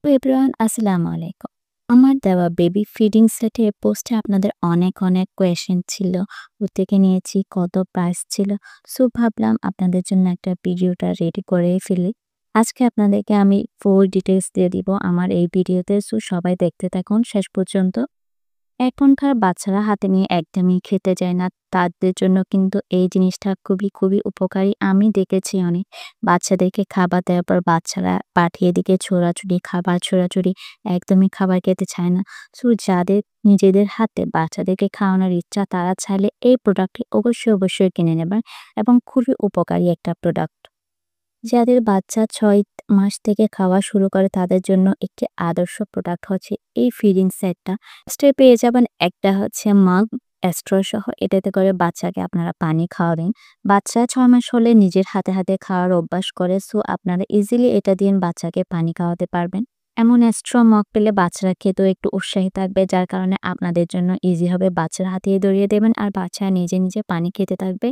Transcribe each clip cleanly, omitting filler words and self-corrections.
তো এভরিওয়ান আসসালামু আলাইকুম। আমার দেওয়া বেবি ফিডিং সেটের পোস্টে আপনাদের অনেক অনেক কোয়েশ্চেন ছিল। প্রত্যেকে নিয়েছি কত প্রাইস ছিল। সো ভাবলাম আপনাদের জন্য একটা ভিডিওটা রেডি করেই ফেলি। আজকে আপনাদেরকে আমি ফুল ডিটেইলস দিয়ে দিব আমার এই ভিডিওতে। সো সবাই দেখতে থাকুন শেষ পর্যন্ত। এখনকার বাচ্চারা হাতে নিয়ে একদমই খেতে চায় না। তাদের জন্য কিন্তু এই জিনিসটা খুবই উপকারী। আমি দেখেছি অনেক বাচ্চাদেরকে খাবার দেওয়ার পর বাচ্চারা পাঠিয়ে দিকে ছোড়াছুড়ি, খাবার ছোড়াছুড়ি, একদমই খাবার খেতে চায় না। সো যাদের নিজেদের হাতে বাচ্চাদেরকে খাওয়ানোর ইচ্ছা তারা চাইলে এই প্রোডাক্টটি অবশ্যই কিনে নেবেন এবং খুবই উপকারী একটা প্রোডাক্ট। যাদের বাচ্চা ৬ মাস থেকে খাওয়া শুরু করে তাদের জন্য একটি আদর্শ প্রোডাক্ট হচ্ছে এই ফিডিং সেটটা। ফার্স্টে পেয়ে যাবেন একটা হচ্ছে মাগ স্ট্র সহ। এটাতে করে বাচ্চাকে আপনারা পানি খাওয়াবেন। বাচ্চা ৬ মাস হলে নিজের হাতে খাওয়ার অভ্যাস করে। সো আপনারা ইজিলি এটা দিয়ে বাচ্চাকে পানি খাওয়াতে পারবেন। এমন স্ট্র মগ পেলে বাচ্চারা খেতেও একটু উৎসাহী থাকবে, যার কারণে আপনাদের জন্য ইজি হবে। বাচ্চার হাতে ধরিয়ে দেবেন আর বাচ্চা নিজে পানি খেতে থাকবে।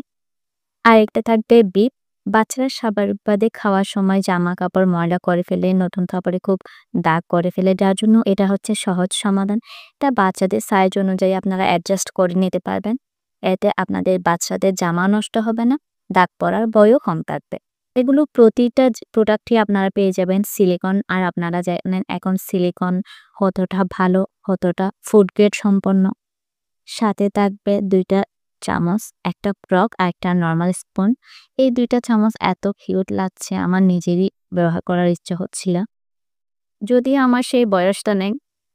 আরেকটা থাকবে বিপ। বাচ্চারা স্বাভাবিকভাবে খাওয়ার সময় জামা-কাপড় ময়লা করে ফেলে, নতুন কাপড়ে খুব দাগ করে ফেলে। যার জন্য এটা হচ্ছে সহজ সমাধান। এটা বাচ্চাদের সাইজ অনুযায়ী আপনারা অ্যাডজাস্ট করে নিতে পারবেন। এতে আপনাদের বাচ্চাদের জামা নষ্ট হবে না, দাগ পড়ার ভয়ও কম থাকবে। এগুলো প্রতিটা প্রোডাক্টই আপনারা পেয়ে যাবেন সিলিকন। আর আপনারা জানেন এখন সিলিকন কতটা ভালো, কতটা ফুড গ্রেড সম্পন্ন। সাথে থাকবে ২ টা চামচ, একটা ফ্রক আর একটা নরমাল স্পুন। এই ২ টা চামচ এত কিউট লাগছে আমার নিজেরই ব্যবহার করার ইচ্ছা হচ্ছিল। যদিও আমার সেই বয়সটা নেই।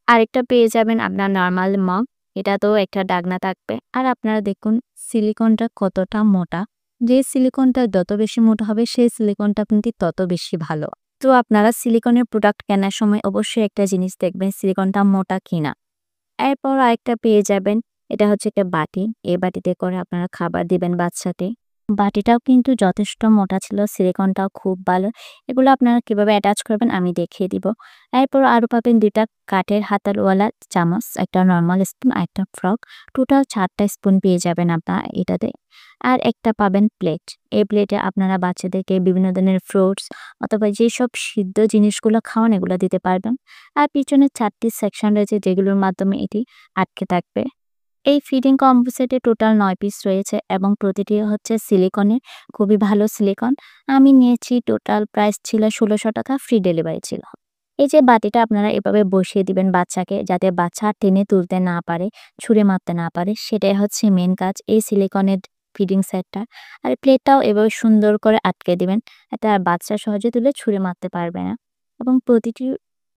আরেকটা পেয়ে যাবেন আপনার নরমাল মগ। এটাতেও একটা ডাকনা থাকবে। আর আপনারা দেখুন সিলিকনটা কতটা মোটা। যে সিলিকনটা যত বেশি মোটা হবে সেই সিলিকনটা কিন্তু তত বেশি ভালো। তো আপনারা সিলিকনের প্রোডাক্ট কেনার সময় অবশ্যই একটা জিনিস দেখবেন সিলিকনটা মোটা কিনা। এরপর আরেকটা পেয়ে যাবেন। এটা হচ্ছে একটা বাটি। এই বাটিতে করে আপনারা খাবার দিবেন বাচ্চাকে। বাটিটাও কিন্তু যথেষ্ট মোটা ছিল, সিলিকনটাও খুব ভালো। এগুলো আপনারা কিভাবে অ্যাটাচ করবেন আমি দেখিয়ে দিব। এরপর আরও পাবেন ২ টা কাঠের হাতলওয়ালা চামচ, একটা নরমাল স্পুন আর একটা ফ্রক। টোটাল ৪ টা স্পুন পেয়ে যাবেন আপনারা এটাতে। আর একটা পাবেন প্লেট। এই প্লেটে আপনারা বাচ্চাদেরকে বিভিন্ন ধরনের ফ্রুটস অথবা যেসব সিদ্ধ জিনিসগুলো খাওয়ান এগুলো দিতে পারবেন। আর পিছনে ৪ টি সেকশন রয়েছে যেগুলোর মাধ্যমে এটি আটকে থাকবে। এই ফিডিং কম্বো সেটে টোটাল ৯ পিস রয়েছে এবং প্রতিটি হচ্ছে সিলিকনের, খুবই ভালো সিলিকন। আমি নিয়েছি, টোটাল প্রাইস ছিল ৳১৬০০, ফ্রি ডেলিভারি ছিল। এই যে বাটিটা আপনারা এভাবে বসিয়ে দিবেন বাচ্চাকে, যাতে বাচ্চা টেনে তুলতে না পারে, ছুঁড়ে মারতে না পারে, সেটাই হচ্ছে মেন কাজ এই সিলিকনের ফিডিং সেটটা। আর প্লেটটাও এভাবে সুন্দর করে আটকে দিবেন, এতে আর বাচ্চা সহজে তুলে ছুঁড়ে মারতে পারবে না। এবং প্রতিটি